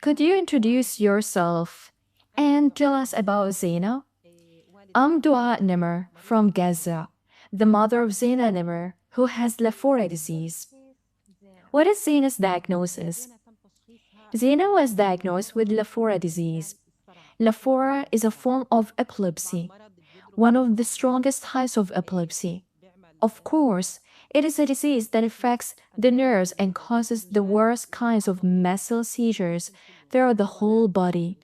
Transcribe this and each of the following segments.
Could you introduce yourself and tell us about Zaina? I'm Dua Nimr from Gaza, the mother of Zaina Nimr, who has Lafora disease. What is Zaina's diagnosis? Zaina was diagnosed with Lafora disease. Lafora is a form of epilepsy, one of the strongest types of epilepsy. Of course, it is a disease that affects the nerves and causes the worst kinds of muscle seizures throughout the whole body.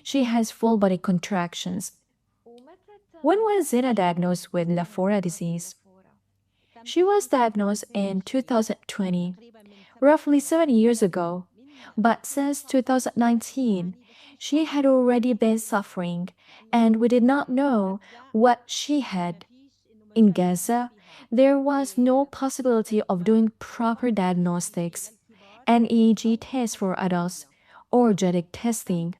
She has full body contractions. When was Zina diagnosed with Lafora disease? She was diagnosed in 2020, roughly 7 years ago. But since 2019, she had already been suffering, and we did not know what she had. In Gaza, there was no possibility of doing proper diagnostics, an EEG test for adults, or genetic testing.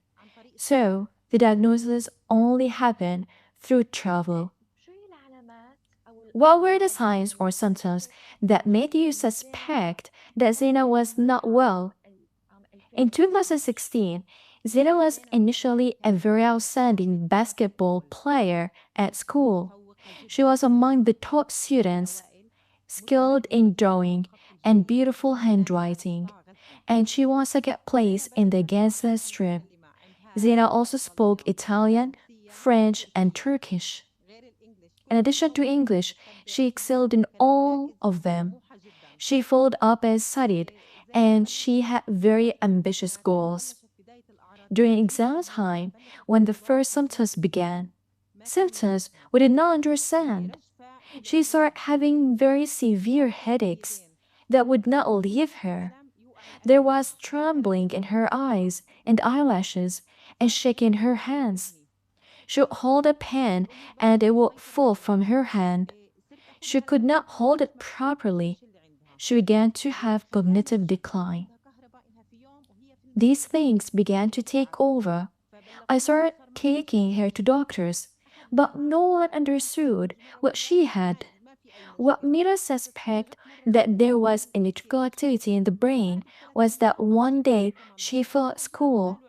So, the diagnosis only happened through travel. What were the signs or symptoms that made you suspect that Zena was not well? In 2016, Zena was initially a very outstanding basketball player at school. She was among the top students, skilled in drawing and beautiful handwriting, and she won second place in the Gaza Strip. Zena also spoke Italian, French, and Turkish. In addition to English, she excelled in all of them. She followed up and studied, and she had very ambitious goals. During exam time, when the first symptoms began, symptoms we did not understand, she started having very severe headaches that would not leave her. There was trembling in her eyes and eyelashes and shaking her hands. She would hold a pen and it would fall from her hand. She could not hold it properly. She began to have cognitive decline. These things began to take over. I started taking her to doctors, but no one understood what she had. What made us suspect that there was electrical activity in the brain was that one day she fell at school.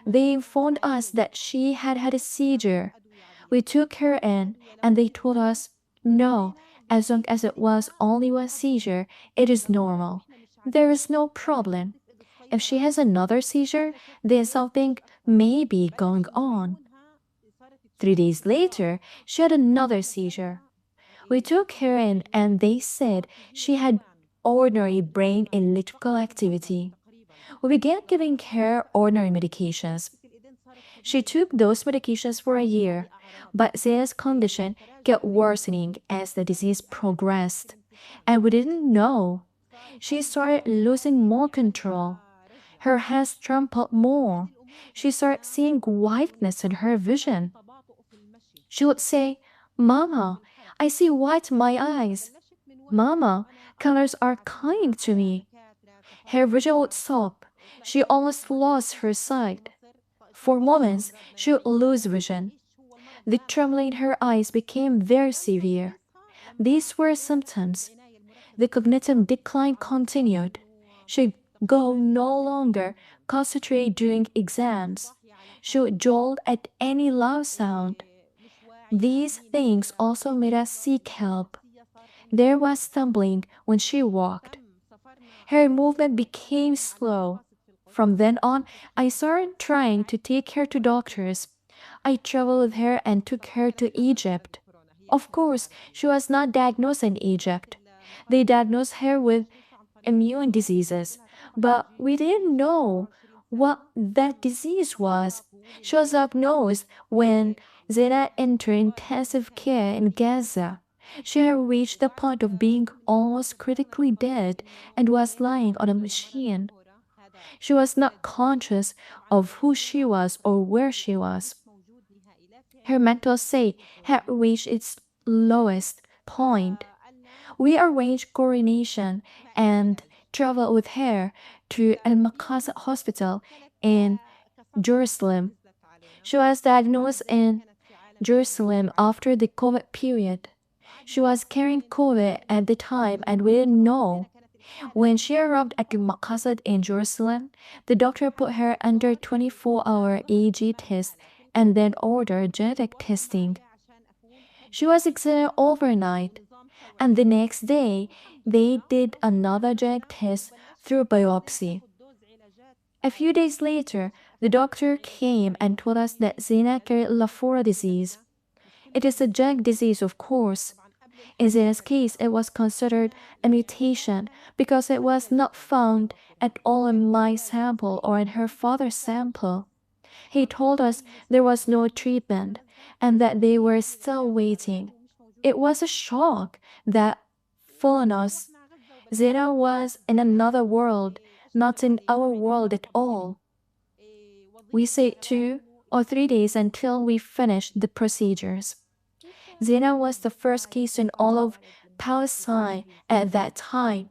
They informed us that she had had a seizure. We took her in and they told us, no, as long as it was only one seizure, it is normal. There is no problem. If she has another seizure, there's something maybe going on. 3 days later, she had another seizure. We took her in and they said she had ordinary brain electrical activity. We began giving her ordinary medications. She took those medications for a year, but Zaya's condition kept worsening as the disease progressed, and we didn't know. She started losing more control. Her hands trembled more. She started seeing whiteness in her vision. She would say, Mama, I see white in my eyes. Mama, colors are coming to me. Her vision would stop. She almost lost her sight. For moments, she would lose vision. The trembling in her eyes became very severe. These were symptoms. The cognitive decline continued. She could no longer concentrate during exams. She would jolt at any loud sound. These things also made us seek help. There was stumbling when she walked. Her movement became slow. From then on, I started trying to take her to doctors. I traveled with her and took her to Egypt. Of course, she was not diagnosed in Egypt. They diagnosed her with immune diseases, but we didn't know what that disease was. She was diagnosed when Zaina entered intensive care in Gaza. She had reached the point of being almost critically dead and was lying on a machine. She was not conscious of who she was or where she was. Her mental state had reached its lowest point. We arranged coronation and traveled with her to Al Maqasa Hospital in Jerusalem. She was diagnosed in Jerusalem after the COVID period. She was carrying COVID at the time and we didn't know. When she arrived at the Maqasad in Jerusalem, the doctor put her under 24-hour EEG test and then ordered genetic testing. She was examined overnight, and the next day they did another genetic test through biopsy. A few days later, the doctor came and told us that Zaina carried Lafora disease. It is a genetic disease, of course. In Zaina's case, it was considered a mutation because it was not found at all in my sample or in her father's sample. He told us there was no treatment and that they were still waiting. It was a shock that fell on us. Zaina was in another world, not in our world at all. We stayed 2 or 3 days until we finished the procedures. Zaina was the first case in all of Palestine at that time.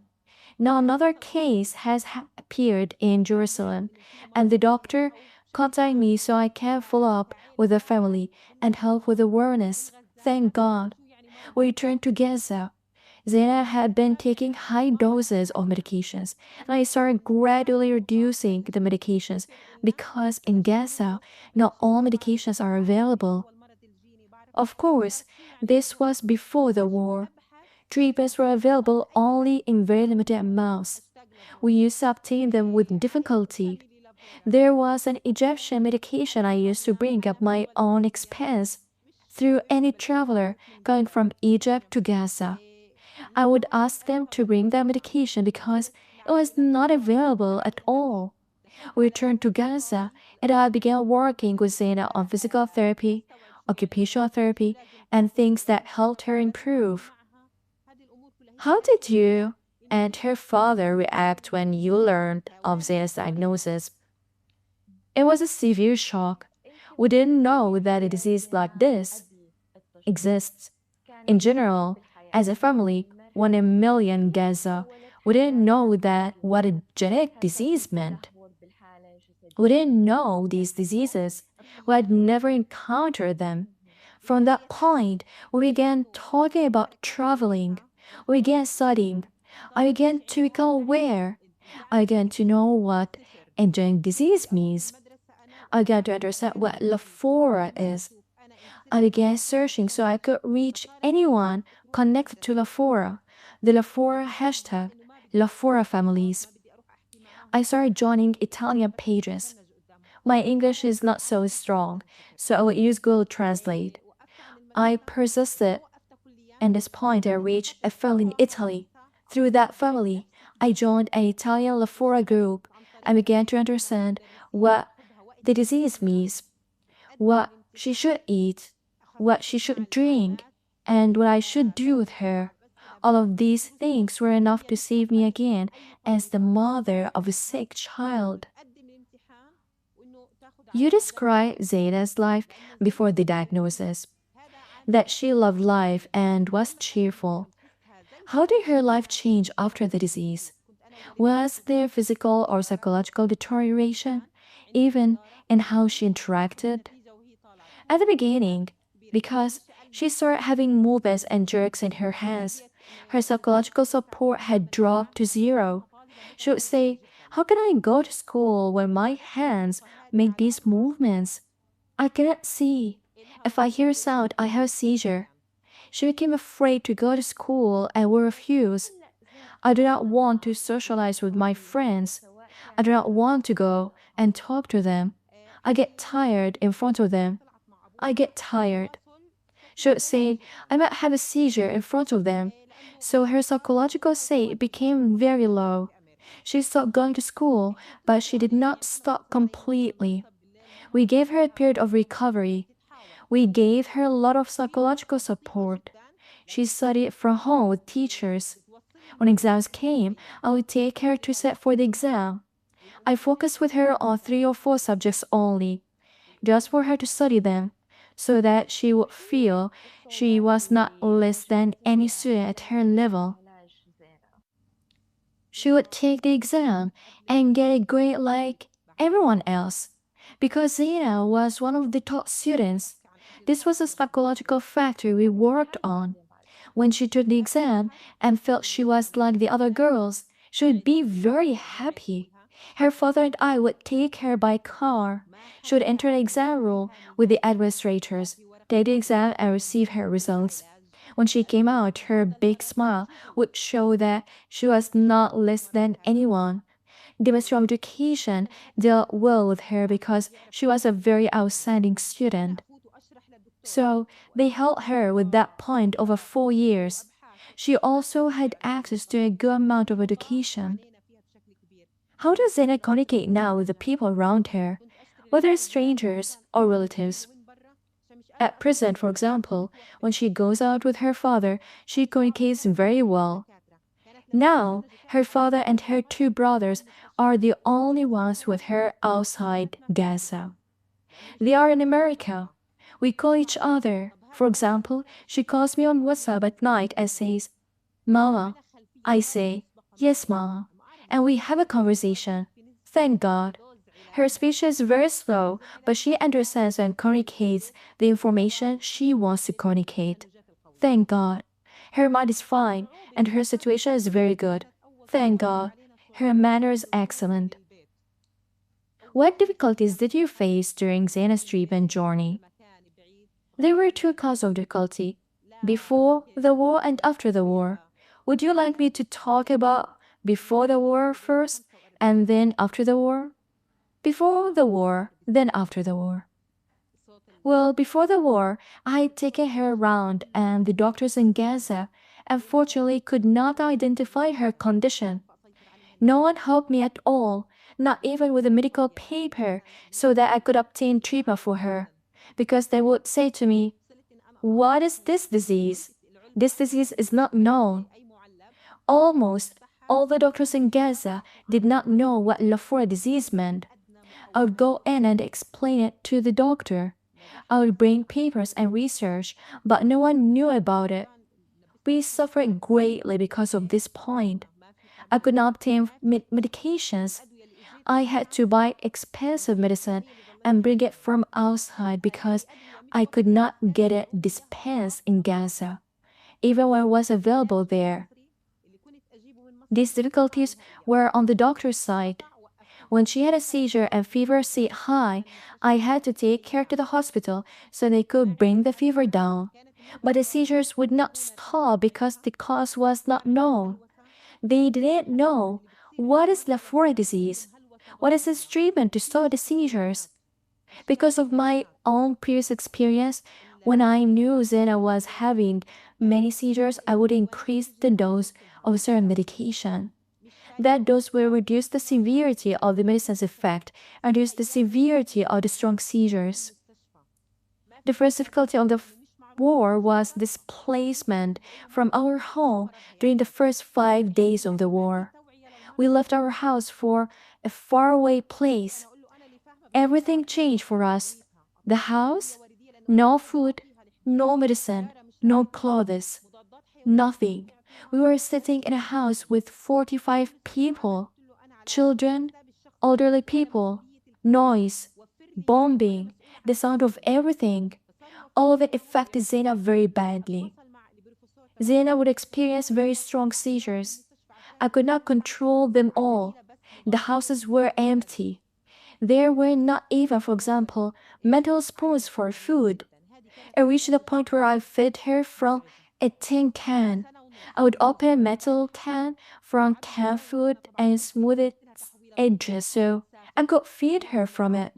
Now another case has appeared in Jerusalem, and the doctor contacted me so I can follow up with the family and help with awareness. Thank God. We returned to Gaza. Zaina had been taking high doses of medications, and I started gradually reducing the medications because in Gaza, not all medications are available. Of course, this was before the war. Treatments were available only in very limited amounts. We used to obtain them with difficulty. There was an Egyptian medication I used to bring at my own expense through any traveler going from Egypt to Gaza. I would ask them to bring that medication because it was not available at all. We returned to Gaza and I began working with Zaina on physical therapy, occupational therapy, and things that helped her improve. How did you and her father react when you learned of Zaina's diagnosis? It was a severe shock. We didn't know that a disease like this exists. In general, as a family, 1 in a million Gaza, we didn't know that what a genetic disease meant. We didn't know these diseases. We had never encountered them. From that point, we began talking about traveling. We began studying. I began to become aware. I began to know what a genetic disease means. I began to understand what Lafora is. I began searching so I could reach anyone connected to Lafora, the Lafora hashtag, Lafora families. I started joining Italian pages. My English is not so strong, so I would use Google Translate. I persisted, and this point I reached a family in Italy. Through that family, I joined an Italian Lafora group and began to understand what the disease means, what she should eat, what she should drink, and what I should do with her. All of these things were enough to save me again as the mother of a sick child. You describe Zaina's life before the diagnosis, that she loved life and was cheerful. How did her life change after the disease? Was there physical or psychological deterioration, even in how she interacted? At the beginning, because she started having movements and jerks in her hands, her psychological support had dropped to zero. She would say, "How can I go to school when my hands make these movements? I cannot see. If I hear sound, I have a seizure." She became afraid to go to school and would refuse. "I do not want to socialize with my friends. I do not want to go and talk to them. I get tired in front of them. I get tired." She would say, "I might have a seizure in front of them." So her psychological state became very low. She stopped going to school, but she did not stop completely. We gave her a period of recovery. We gave her a lot of psychological support. She studied from home with teachers. When exams came, I would take her to sit for the exam. I focused with her on 3 or 4 subjects only, just for her to study them, so that she would feel she was not less than any student at her level. She would take the exam and get a grade like everyone else, because Zaina was one of the top students. This was a psychological factor we worked on. When she took the exam and felt she was like the other girls, She would be very happy. Her father and I would take her by car. She would enter the exam room with the administrators, take the exam, and receive her results. When she came out, her big smile would show that she was not less than anyone. The Ministry of Education dealt well with her because she was a very outstanding student. So they held her with that point over 4 years. She also had access to a good amount of education. How does Zaina communicate now with the people around her, whether strangers or relatives? At present, for example, when she goes out with her father, she communicates very well. Now, her father and her two brothers are the only ones with her outside Gaza. They are in America. We call each other. For example, she calls me on WhatsApp at night and says, Mama. I say, Yes, Mama. And we have a conversation. Thank God. Her speech is very slow, but she understands and communicates the information she wants to communicate. Thank God. Her mind is fine, and her situation is very good. Thank God. Her manner is excellent. What difficulties did you face during Zaina's trip and journey? There were two causes of difficulty, before the war and after the war. Would you like me to talk about before the war first and then after the war? Before the war, then after the war. Well, before the war, I had taken her around, and the doctors in Gaza unfortunately could not identify her condition. No one helped me at all, not even with a medical paper, so that I could obtain treatment for her. Because they would say to me, What is this disease? This disease is not known. Almost all the doctors in Gaza did not know what Lafora disease meant. I would go in and explain it to the doctor. I would bring papers and research, but no one knew about it. We suffered greatly because of this point. I could not obtain medications. I had to buy expensive medicine and bring it from outside because I could not get it dispensed in Gaza, even when it was available there. These difficulties were on the doctor's side. When she had a seizure and fever stayed high, I had to take her to the hospital so they could bring the fever down. But the seizures would not stop because the cause was not known. They didn't know what is Lafora disease, what is its treatment to stop the seizures. Because of my own previous experience, when I knew Zaina was having many seizures, I would increase the dose of certain medication. That dose will reduce the severity of the medicine's effect and reduce the severity of the strong seizures. The first difficulty of the war was displacement from our home during the first 5 days of the war. We left our house for a faraway place. Everything changed for us. The house, no food, no medicine, no clothes, nothing. We were sitting in a house with 45 people, children, elderly people, noise, bombing, the sound of everything. All of it affected Zaina very badly. Zaina would experience very strong seizures. I could not control them all. The houses were empty. There were not even, for example, metal spoons for food. I reached the point where I fed her from a tin can. I would open a metal can from canned food and smooth its edges so I could feed her from it.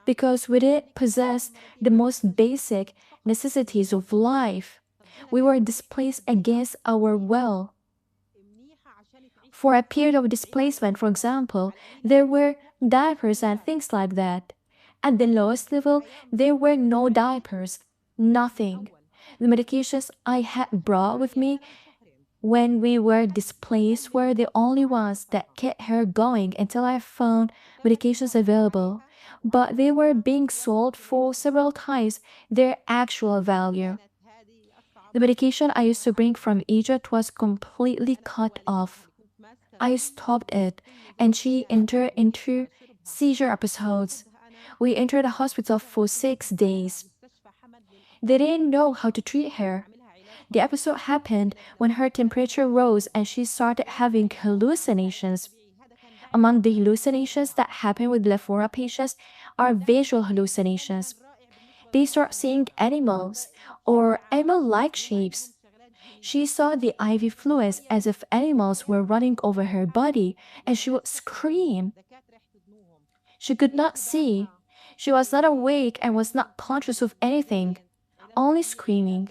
Because we didn't possess the most basic necessities of life. We were displaced against our will. For a period of displacement, for example, there were diapers and things like that. At the lowest level, there were no diapers, nothing. The medications I had brought with me when we were displaced were the only ones that kept her going until I found medications available. But they were being sold for several times their actual value. The medication I used to bring from Egypt was completely cut off. I stopped it, and she entered into seizure episodes. We entered the hospital for 6 days. They didn't know how to treat her. The episode happened when her temperature rose and she started having hallucinations. Among the hallucinations that happen with Lafora patients are visual hallucinations. They start seeing animals or animal-like shapes. She saw the IV fluids as if animals were running over her body, and she would scream. She could not see. She was not awake and was not conscious of anything, only screaming.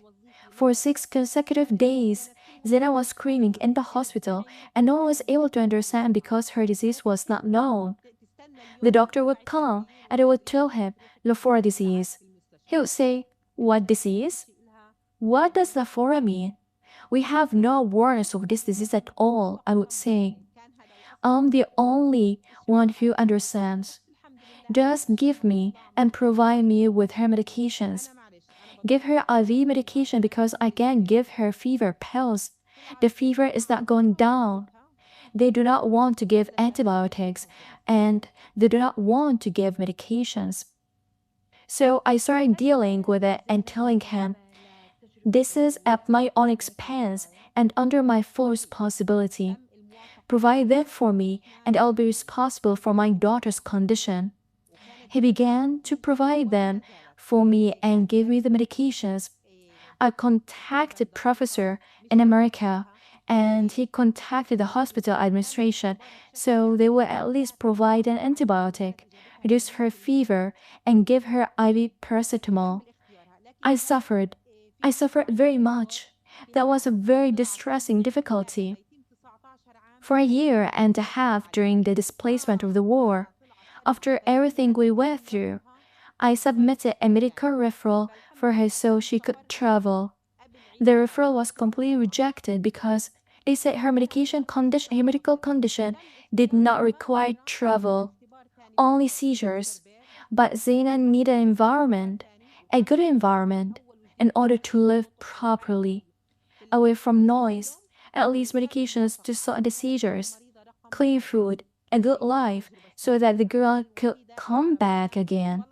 For 6 consecutive days, Zaina was screaming in the hospital, and no one was able to understand because her disease was not known. The doctor would come and they would tell him, Lafora disease. He would say, "What disease? What does Lafora mean? We have no awareness of this disease at all," I would say. "I'm the only one who understands. Just give me and provide me with her medications. Give her IV medication because I can't give her fever pills. The fever is not going down. They do not want to give antibiotics and they do not want to give medications." So I started dealing with it and telling him, "This is at my own expense and under my full responsibility. Provide them for me and I'll be responsible for my daughter's condition." He began to provide them for me and gave me the medications. I contacted professor in America and he contacted the hospital administration so they would at least provide an antibiotic, reduce her fever, and give her IV paracetamol. I suffered. I suffered very much. That was a very distressing difficulty. For a year and a half during the displacement of the war, after everything we went through, I submitted a medical referral for her so she could travel. The referral was completely rejected because they said her medical condition did not require travel, only seizures. But Zaina needed an environment, a good environment, in order to live properly, away from noise, at least medications to stop the seizures, clean food, a good life, so that the girl could come back again.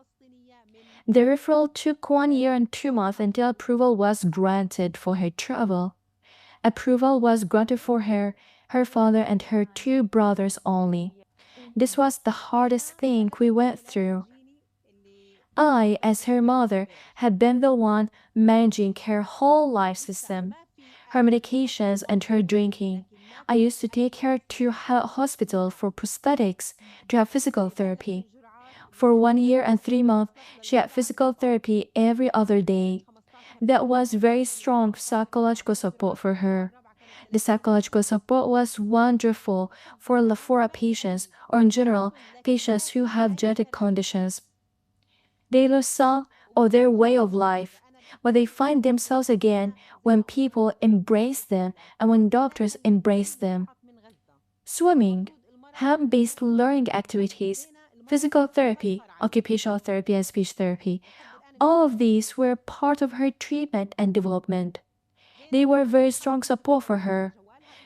The referral took 1 year and 2 months until approval was granted for her travel. Approval was granted for her, her father, and her 2 brothers only. This was the hardest thing we went through. I, as her mother, had been the one managing her whole life system, her medications and her drinking. I used to take her to hospital for prosthetics, to have physical therapy. For 1 year and 3 months, she had physical therapy every other day. That was very strong psychological support for her. The psychological support was wonderful for Lafora patients, or in general, patients who have genetic conditions. They lose some of their way of life, but they find themselves again when people embrace them and when doctors embrace them. Swimming, home-based learning activities, physical therapy, occupational therapy, and speech therapy, all of these were part of her treatment and development. They were very strong support for her.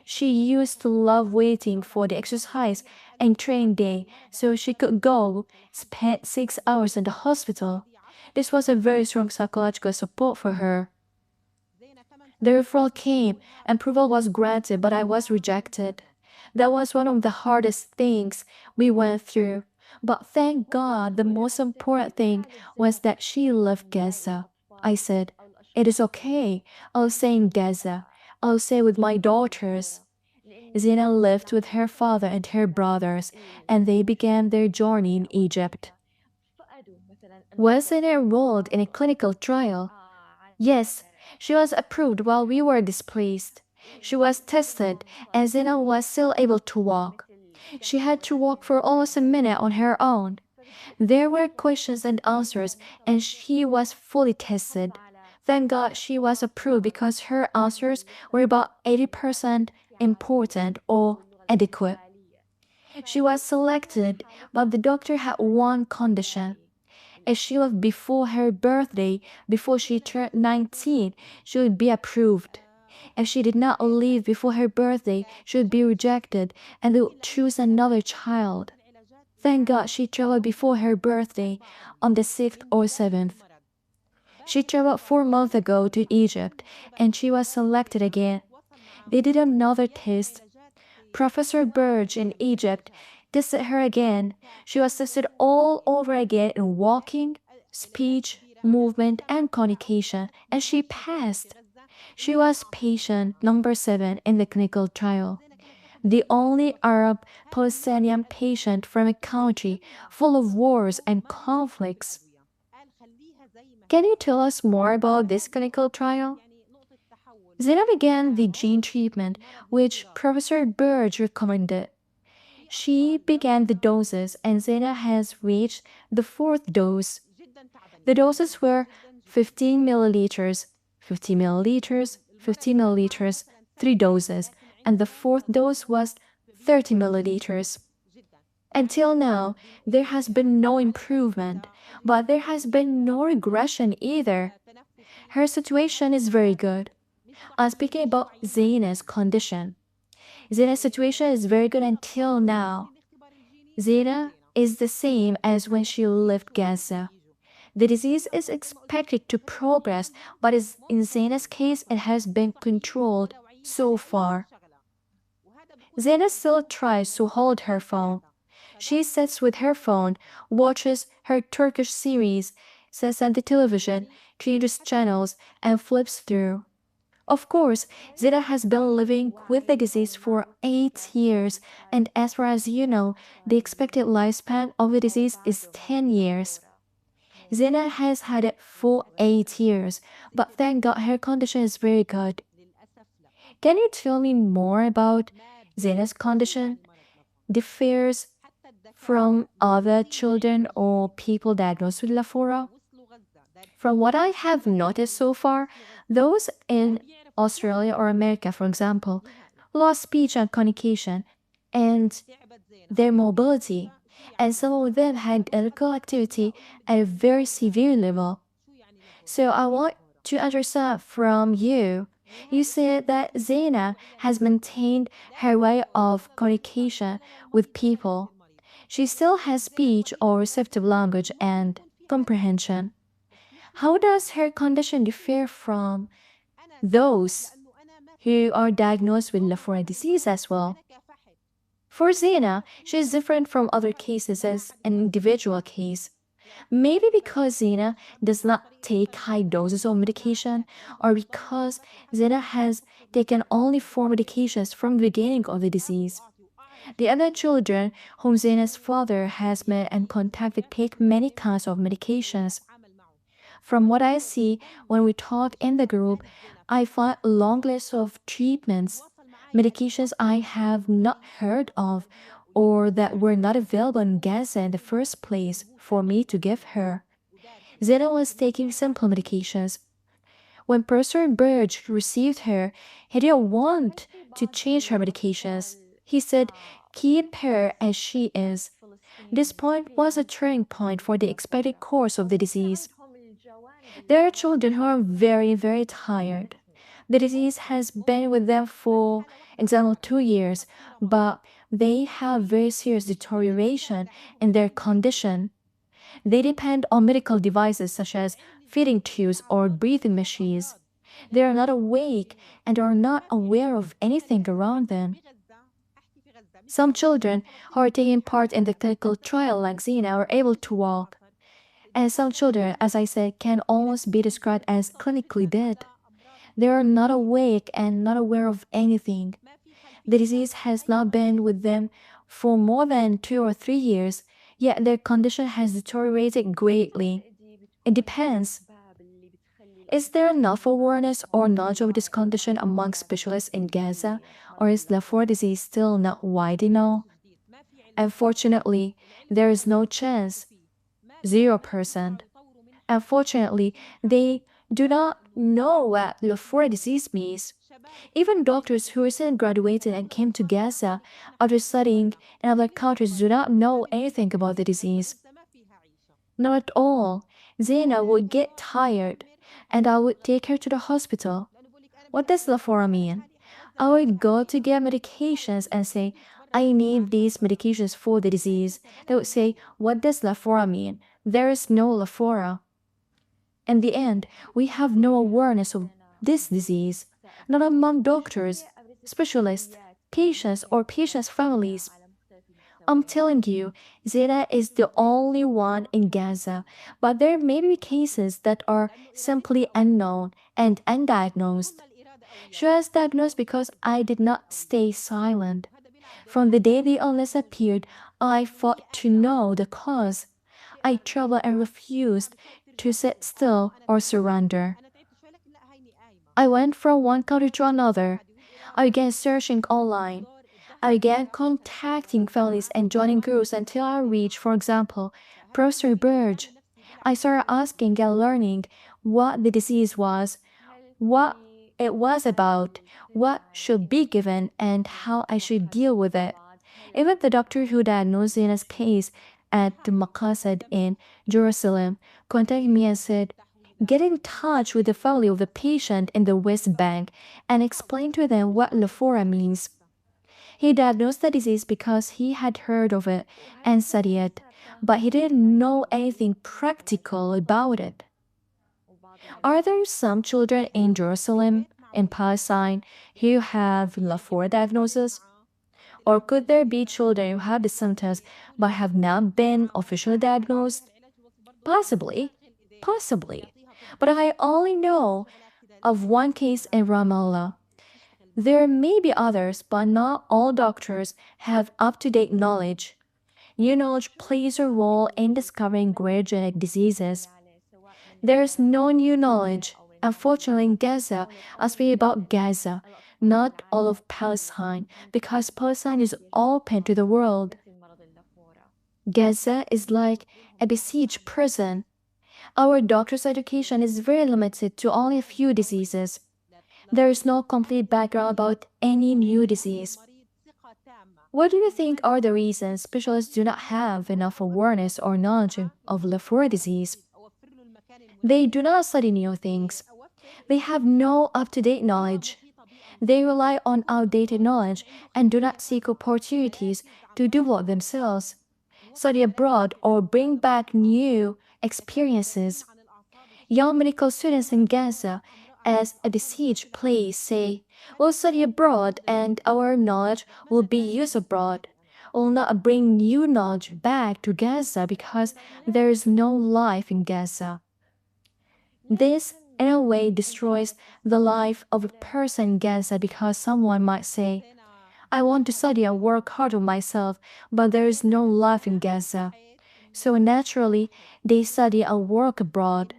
She used to love waiting for the exercise and training day so she could go spend 6 hours in the hospital. This was a very strong psychological support for her. The referral came and approval was granted, but I was rejected. That was one of the hardest things we went through. But thank God, the most important thing was that she left Gaza. I said, "It is okay. I'll stay in Gaza. I'll stay with my daughters." Zaina lived with her father and her brothers, and they began their journey in Egypt. Was Zaina enrolled in a clinical trial? Yes, she was approved while we were displaced. She was tested, and Zaina was still able to walk. She had to walk for almost a minute on her own. There were questions and answers, and she was fully tested. Thank God she was approved because her answers were about 80% important or adequate. She was selected, but the doctor had one condition. If she left before her birthday, before she turned 19, she would be approved. If she did not leave before her birthday, she would be rejected and they would choose another child. Thank God she traveled before her birthday on the 6th or 7th. She traveled 4 months ago to Egypt and she was selected again. They did another test. Professor Burge in Egypt tested her again. She was tested all over again in walking, speech, movement, and communication, and she passed. She was patient number 7 in the clinical trial, the only Arab Palestinian patient from a country full of wars and conflicts. Can you tell us more about this clinical trial? Zaina began the gene treatment, which Professor Burge recommended. She began the doses, and Zaina has reached the 4th dose. The doses were 15 milliliters, 50 milliliters, 50 milliliters, 3 doses, and the 4th dose was 30 milliliters. Until now, there has been no improvement, but there has been no regression either. Her situation is very good. Speaking about Zaina's condition, Zaina's situation is very good until now. Zaina is the same as when she left Gaza. The disease is expected to progress, but in Zaina's case, it has been controlled so far. Zaina still tries to hold her phone. She sits with her phone, watches her Turkish series, sits at the television, changes channels, and flips through. Of course, Zita has been living with the disease for 8 years, and as far as you know, the expected lifespan of the disease is 10 years. Zina has had it for 8 years, but thank God her condition is very good. Can you tell me more about Zina's condition? Differs from other children or people diagnosed with Lafora? From what I have noticed so far, those in Australia or America, for example, lost speech and communication and their mobility, and some of them had electrical activity at a very severe level. So I want to understand from you. You said that Zaina has maintained her way of communication with people. She still has speech or receptive language and comprehension. How does her condition differ from those who are diagnosed with Lafora disease as well? For Zaina, she is different from other cases as an individual case. Maybe because Zaina does not take high doses of medication, or because Zaina has taken only 4 medications from the beginning of the disease. The other children whom Zaina's father has met and contacted take many kinds of medications. From what I see when we talk in the group, I find a long list of treatments, medications I have not heard of or that were not available in Gaza in the first place for me to give her. Zena was taking simple medications. When Professor Burge received her, he didn't want to change her medications. He said, keep her as she is. This point was a turning point for the expected course of the disease. There are children who are very, very tired. The disease has been with them for example 2 years, but they have very serious deterioration in their condition. They depend on medical devices such as feeding tubes or breathing machines. They are not awake and are not aware of anything around them. Some children who are taking part in the clinical trial like Zaina are able to walk. And some children, as I said, can almost be described as clinically dead. They are not awake and not aware of anything. The disease has not been with them for more than 2 or 3 years, yet their condition has deteriorated greatly. It depends. Is there enough awareness or knowledge of this condition among specialists in Gaza, or is Lafora disease still not wide enough? Unfortunately, there is no chance. 0%. Unfortunately, they do not know what Lafora disease means. Even doctors who recently graduated and came to Gaza after studying in other countries do not know anything about the disease. Not at all. Zaina would get tired, and I would take her to the hospital. What does Lafora mean? I would go to get medications and say, I need these medications for the disease. They would say, what does Lafora mean? There is no Lafora. In the end, we have no awareness of this disease, not among doctors, specialists, patients, or patients' families. I'm telling you, Zaina is the only one in Gaza, but there may be cases that are simply unknown and undiagnosed. She was diagnosed because I did not stay silent. From the day the illness appeared, I fought to know the cause. I traveled and refused to sit still or surrender. I went from one country to another. I began searching online. I began contacting families and joining groups until I reached, for example, Professor Burge. I started asking and learning what the disease was, what it was about, what should be given, and how I should deal with it. Even the doctor who diagnosed Zaina's case at the Maqasid in Jerusalem contacted me and said, "Get in touch with the family of the patient in the West Bank and explain to them what Lafora means." He diagnosed the disease because he had heard of it and studied it, but he didn't know anything practical about it. Are there some children in Jerusalem, in Palestine, who have Lafora diagnosis? Or could there be children who have the symptoms but have not been officially diagnosed? Possibly, possibly. But I only know of one case in Ramallah. There may be others, but not all doctors have up-to-date knowledge. New knowledge plays a role in discovering rare genetic diseases. There is no new knowledge, unfortunately, in Gaza, as we about Gaza, not all of Palestine, because Palestine is open to the world. Gaza is like a besieged prison. Our doctor's education is very limited to only a few diseases. There is no complete background about any new disease. What do you think are the reasons specialists do not have enough awareness or knowledge of Lafora disease? They do not study new things. They have no up-to-date knowledge. They rely on outdated knowledge and do not seek opportunities to develop themselves, study abroad, or bring back new experiences. Young medical students in Gaza, as a besieged place, say, "We'll study abroad and our knowledge will be used abroad. We'll not bring new knowledge back to Gaza because there is no life in Gaza." This, in a way, destroys the life of a person in Gaza because someone might say, "I want to study and work hard on myself, but there is no life in Gaza." So naturally, they study and work abroad.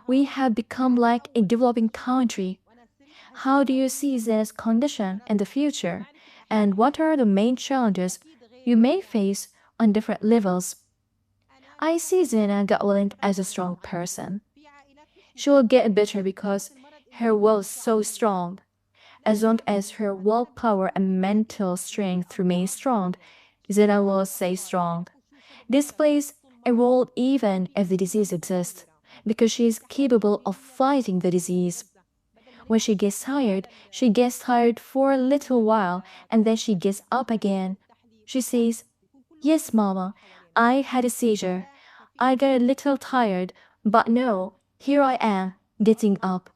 We have become like a developing country. How do you see this condition in the future? And what are the main challenges you may face on different levels? I see Zaina Gatwalling as a strong person. She will get better because her will is so strong. As long as her willpower and mental strength remain strong, Zaina will stay strong. This plays a role even if the disease exists, because she is capable of fighting the disease. When she gets tired for a little while, and then she gets up again. She says, "Yes, Mama, I had a seizure. I got a little tired, but no, here I am, getting up.